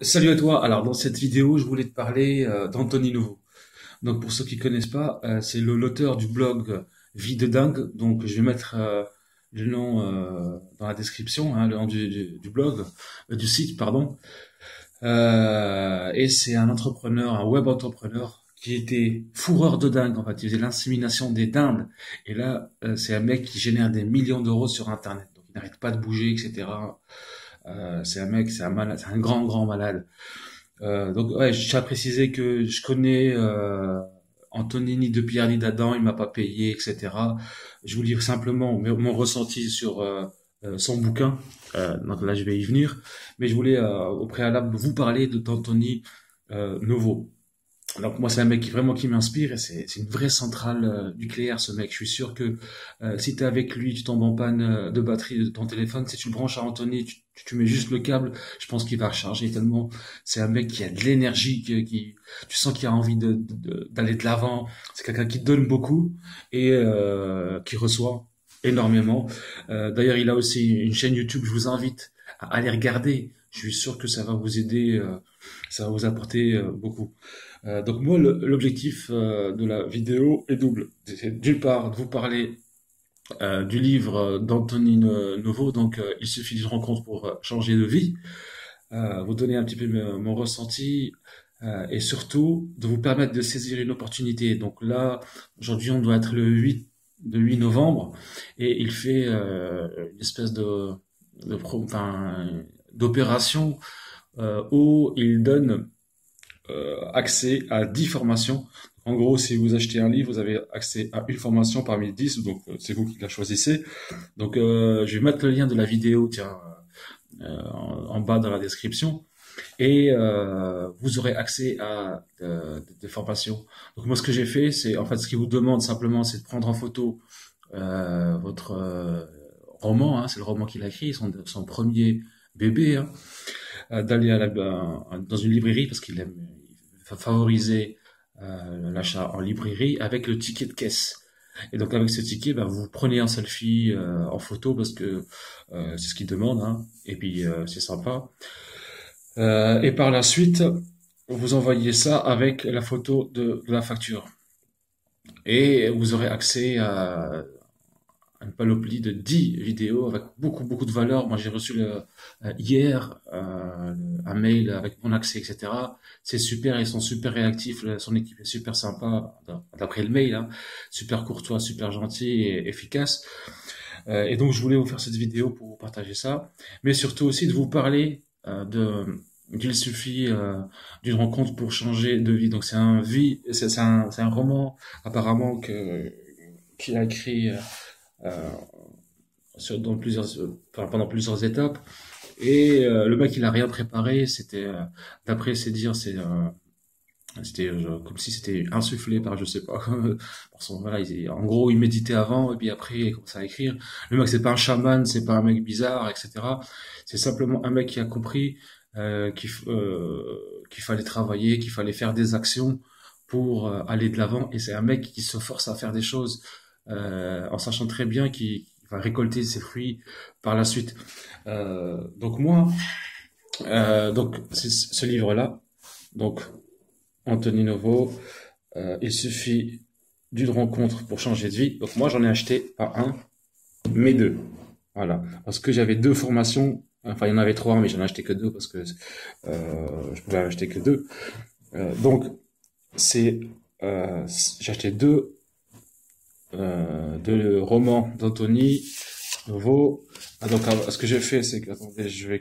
Salut à toi. Alors dans cette vidéo, je voulais te parler d'Anthony Nouveau. Donc pour ceux qui connaissent pas, c'est l'auteur du blog Vie de dingue. Donc je vais mettre le nom dans la description, hein, le nom du blog, du site, pardon. Et c'est un entrepreneur, un web entrepreneur qui était fourreur de dingue. En fait, il faisait l'insémination des dindes. Et là, c'est un mec qui génère des millions d'euros sur Internet. Donc il n'arrête pas de bouger, etc. C'est un mec, c'est un malade, c'est un grand malade. Donc ouais, je tiens à préciser que je connais Anthony ni de Pierre ni d'Adam, il m'a pas payé, etc. Je vous livre simplement mon ressenti sur son bouquin. Donc là, je vais y venir, mais je voulais au préalable vous parler d'Anthony Novo. Donc moi c'est un mec qui vraiment qui m'inspire et c'est une vraie centrale nucléaire ce mec. Je suis sûr que si t'es avec lui, tu tombes en panne de batterie de ton téléphone, si tu le branches à Anthony, tu mets juste le câble, je pense qu'il va recharger tellement c'est un mec qui a de l'énergie, tu sens qu'il a envie d'aller de l'avant. C'est quelqu'un qui donne beaucoup et qui reçoit énormément. D'ailleurs il a aussi une chaîne YouTube, je vous invite à aller regarder. Je suis sûr que ça va vous aider, ça va vous apporter beaucoup. Donc moi, l'objectif de la vidéo est double. C'est d'une part de vous parler du livre d'Anthony Novo, donc il suffit d'une rencontre pour changer de vie, vous donner un petit peu mon ressenti et surtout de vous permettre de saisir une opportunité. Donc là, aujourd'hui, on doit être le 8 novembre et il fait une espèce enfin, d'opération où il donne accès à 10 formations. En gros, si vous achetez un livre, vous avez accès à une formation parmi 10, donc c'est vous qui la choisissez. Donc je vais mettre le lien de la vidéo, tiens, en bas dans la description. Et vous aurez accès à des formations. Donc moi, ce que j'ai fait, c'est en fait ce qu'il vous demande simplement, c'est de prendre en photo votre roman. Hein, c'est le roman qu'il a écrit, son premier bébé. Hein, d'aller dans une librairie parce qu'il aime favoriser l'achat en librairie avec le ticket de caisse. Et donc avec ce ticket, bah, vous prenez un selfie en photo parce que c'est ce qu'il demande, hein, et puis c'est sympa. Et par la suite, vous envoyez ça avec la photo de la facture. Et vous aurez accès à une panoplie de 10 vidéos avec beaucoup de valeur. Moi, j'ai reçu hier un mail avec mon accès, etc. C'est super, ils sont super réactifs, son équipe est super sympa, d'après le mail, hein. Super courtois, super gentil et efficace. Et donc, je voulais vous faire cette vidéo pour vous partager ça, mais surtout aussi de vous parler qu'il suffit d'une rencontre pour changer de vie. Donc, c'est un roman apparemment qu'il a écrit euh, pendant plusieurs étapes. Et le mec, il a rien préparé. C'était, d'après ses dires, c'était comme si c'était insufflé par je sais pas. Voilà, en gros, il méditait avant et puis après, il commençait à écrire. Le mec, c'est pas un chaman, c'est pas un mec bizarre, etc. C'est simplement un mec qui a compris qu'il fallait travailler, qu'il fallait faire des actions pour aller de l'avant. Et c'est un mec qui se force à faire des choses en sachant très bien qu'il va récolter ses fruits par la suite. Donc moi, donc c'est ce livre-là, donc Anthony Novo, il suffit d'une rencontre pour changer de vie. Donc moi j'en ai acheté pas un, mais deux. Voilà, parce que j'avais deux formations. Enfin, il y en avait trois, mais j'en ai acheté que deux parce que je pouvais en acheter que deux. Donc c'est j'ai acheté deux romans d'Anthony Novo. Ah, donc ce que j'ai fait, c'est que attendez, je vais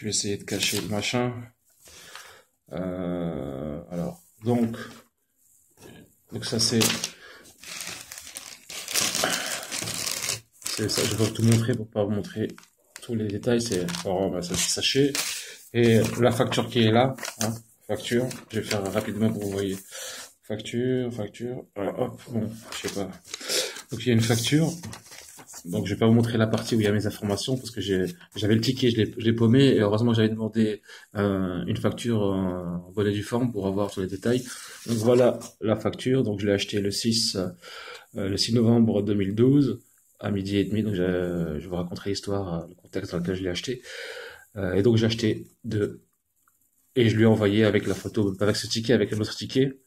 essayer de cacher le machin. Alors, donc ça c'est ça. Je vais tout montrer pour pas vous montrer tous les détails. C'est alors, ça c'est sachet et la facture qui est là, hein, facture. Je vais faire rapidement pour que vous voyez. Facture. Alors, hop, bon, je sais pas. Donc il y a une facture. Donc je vais pas vous montrer la partie où il y a mes informations parce que j'avais le ticket, je l'ai paumé et heureusement j'avais demandé une facture en bonne et due forme pour avoir tous les détails. Donc voilà la facture. Donc je l'ai acheté le 6 novembre 2012 à midi et demi. Donc je vous raconterai l'histoire, le contexte dans lequel je l'ai acheté. Et donc j'ai acheté deux et je lui ai envoyé avec la photo, avec ce ticket, avec un autre ticket,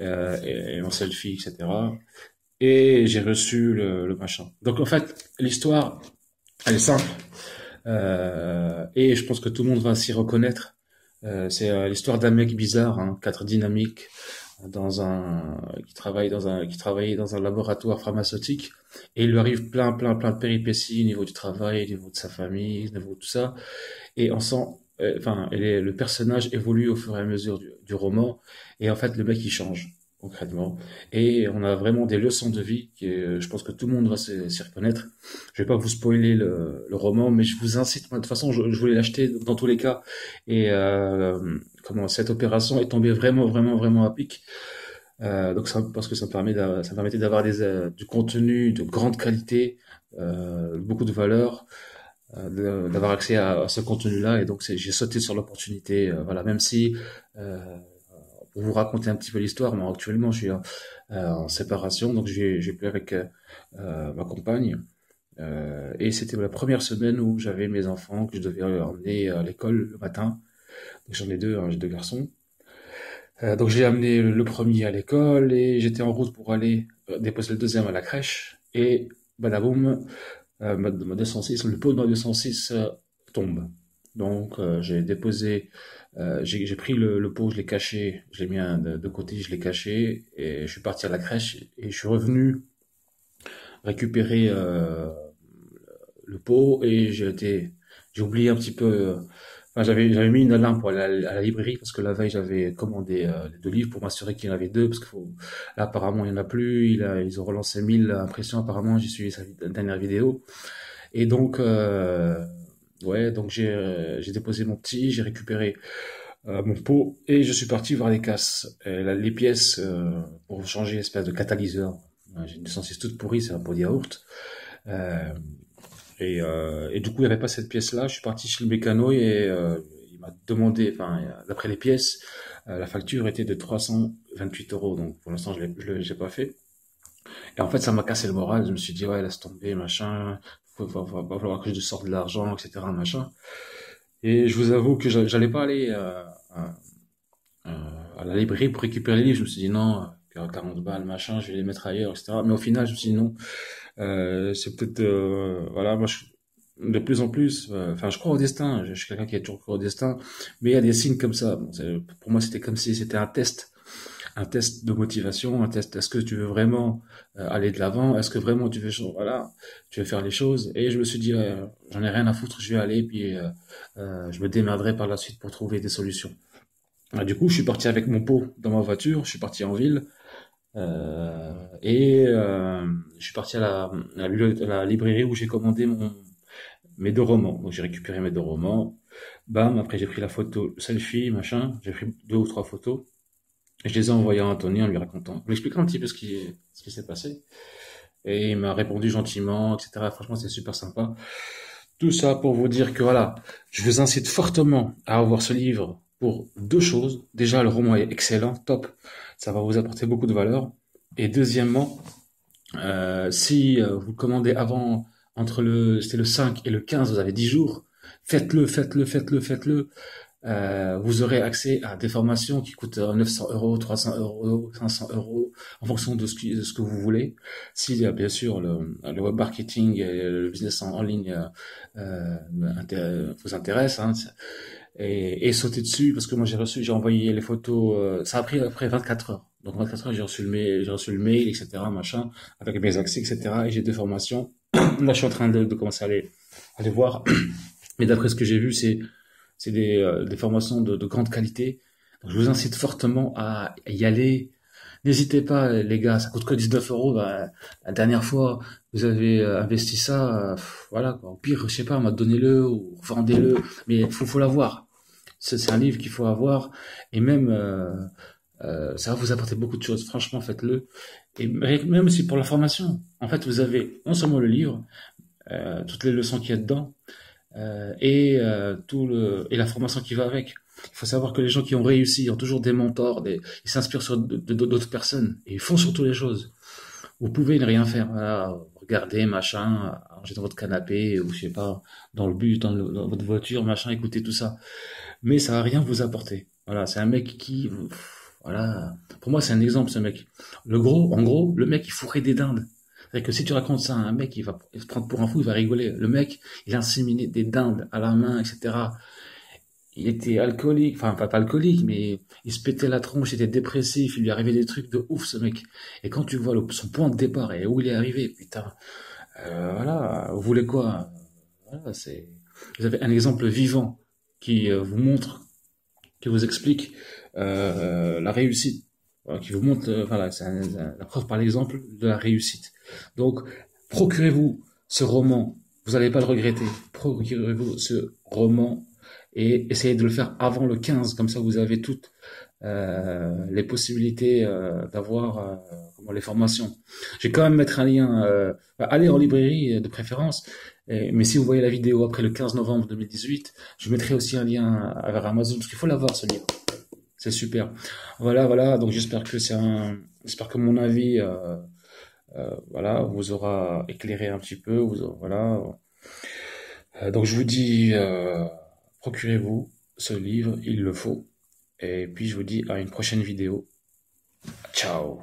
et mon selfie, etc. Et j'ai reçu le machin. Donc en fait, l'histoire, elle est simple. Et je pense que tout le monde va s'y reconnaître. C'est l'histoire d'un mec bizarre, hein, quatre dynamique, qui travaillait dans un laboratoire pharmaceutique, et il lui arrive plein de péripéties au niveau du travail, au niveau de sa famille, au niveau de tout ça. Et on sent, le personnage évolue au fur et à mesure du roman, et en fait, le mec il change concrètement. Et on a vraiment des leçons de vie je pense que tout le monde va s'y reconnaître. Je vais pas vous spoiler le roman, mais je vous incite. Moi, de toute façon, je voulais l'acheter dans tous les cas. Et cette opération est tombée vraiment à pic. Donc ça, parce que ça me permettait d'avoir du contenu de grande qualité, beaucoup de valeur, d'avoir accès à ce contenu-là. Et donc j'ai sauté sur l'opportunité. Voilà, même si pour vous raconter un petit peu l'histoire, moi actuellement je suis en séparation, donc j'ai plus avec ma compagne. Et c'était la première semaine où j'avais mes enfants que je devais emmener à l'école le matin. Donc j'en ai deux, hein, j'ai deux garçons. Donc j'ai amené le premier à l'école et j'étais en route pour aller déposer le deuxième à la crèche. Et badaboum, ma 206, le pot de ma 206 tombe. Donc j'ai pris le pot, je l'ai caché, je l'ai mis de côté, je l'ai caché et je suis parti à la crèche et je suis revenu récupérer le pot et j'ai oublié un petit peu. J'avais mis une alarme pour aller à la librairie parce que la veille j'avais commandé les deux livres pour m'assurer qu'il y en avait deux parce que là apparemment il y en a plus. Ils ont relancé 1000 impressions apparemment. J'ai suivi sa dernière vidéo et donc ouais, donc j'ai déposé mon petit, j'ai récupéré mon pot et je suis parti voir les casses, les pièces pour changer espèce de catalyseur. J'ai une 206 toute pourrie, c'est un pot de yaourt. Euh, et du coup, il n'y avait pas cette pièce-là. Je suis parti chez le mécano et il m'a demandé, d'après les pièces, la facture était de 328 euros. Donc, pour l'instant, je l'ai pas fait. Et en fait, ça m'a cassé le moral. Je me suis dit, ouais, laisse tomber, machin. Va falloir que je sorte de l'argent, etc., machin. Et je vous avoue que j'allais pas aller à la librairie pour récupérer les livres. Je me suis dit, non, 40 balles, machin, je vais les mettre ailleurs, etc. Mais au final, je me suis dit, non, c'est peut-être, voilà, de plus en plus, je crois au destin. Je suis quelqu'un qui a toujours cru au destin, mais il y a des signes comme ça. Bon, pour moi, c'était comme si c'était un test de motivation, un test. Est-ce que tu veux vraiment aller de l'avant? Est-ce que vraiment voilà, tu veux faire les choses? Et je me suis dit, j'en ai rien à foutre, je vais aller, puis je me démerderai par la suite pour trouver des solutions. Du coup, je suis parti avec mon pot dans ma voiture, je suis parti en ville. Et je suis parti à la librairie où j'ai commandé mes deux romans. Donc j'ai récupéré mes deux romans. Bam, après j'ai pris la photo selfie, machin. J'ai pris deux ou trois photos. Et je les ai envoyées à Anthony en lui racontant. En lui expliquant un petit peu ce qui s'est passé. Et il m'a répondu gentiment, etc. Franchement, c'est super sympa. Tout ça pour vous dire que voilà, je vous incite fortement à avoir ce livre pour deux choses. Déjà, le roman est excellent, top. Ça va vous apporter beaucoup de valeur. Et deuxièmement, si vous le commandez avant, c'était le 5 et le 15, vous avez 10 jours, faites-le. Vous aurez accès à des formations qui coûtent 900 euros, 300 euros, 500 euros, en fonction de ce que vous voulez. Si, bien sûr, le web marketing et le business en ligne vous intéresse, hein, et sauter dessus, parce que moi j'ai envoyé les photos, ça a pris après 24 heures. Donc 24 heures, j'ai reçu le mail, etc., machin, avec mes accès, etc., et j'ai deux formations. Là, je suis en train de commencer à les voir. Mais d'après ce que j'ai vu, c'est des formations de grande qualité. Donc, je vous incite fortement à y aller. N'hésitez pas, les gars, ça coûte que 19 euros. Bah, la dernière fois, vous avez investi ça, voilà, quoi. Au pire, je sais pas, donnez-le ou vendez-le, mais faut l'avoir. C'est un livre qu'il faut avoir, et même ça va vous apporter beaucoup de choses. Franchement, faites-le. Et même aussi pour la formation. En fait, vous avez non seulement le livre, toutes les leçons qu'il y a dedans, et la formation qui va avec. Il faut savoir que les gens qui ont réussi ont toujours des mentors, ils s'inspirent d'autres personnes et ils font surtout les choses. Vous pouvez ne rien faire, voilà, regarder, machin, ranger dans votre canapé, ou je sais pas, dans le bus, dans votre voiture, machin, écouter tout ça. Mais ça va rien vous apporter. Voilà, c'est un mec qui, voilà, pour moi c'est un exemple ce mec. En gros, le mec il fourrait des dindes. C'est-à-dire que si tu racontes ça à un mec, il va se prendre pour un fou, il va rigoler. Le mec, il inséminait des dindes à la main, etc. Il était alcoolique, enfin pas alcoolique, mais il se pétait la tronche, il était dépressif, il lui arrivait des trucs de ouf ce mec. Et quand tu vois son point de départ et où il est arrivé, putain, voilà, vous voulez quoi? Voilà, vous avez un exemple vivant qui vous montre, qui vous explique la réussite, voilà, qui vous montre, voilà, c'est la preuve par l'exemple de la réussite. Donc, procurez-vous ce roman, vous n'allez pas le regretter. Procurez-vous ce roman et essayez de le faire avant le 15, comme ça vous avez toutes les possibilités d'avoir comment, les formations. Je vais quand même mettre un lien, allez en librairie de préférence, mais si vous voyez la vidéo après le 15 novembre 2018, je mettrai aussi un lien vers Amazon, parce qu'il faut l'avoir ce livre. C'est super. Voilà, voilà, donc j'espère que mon avis voilà, vous aura éclairé un petit peu, voilà. Donc je vous dis, procurez-vous ce livre, il le faut. Et puis je vous dis à une prochaine vidéo. Ciao.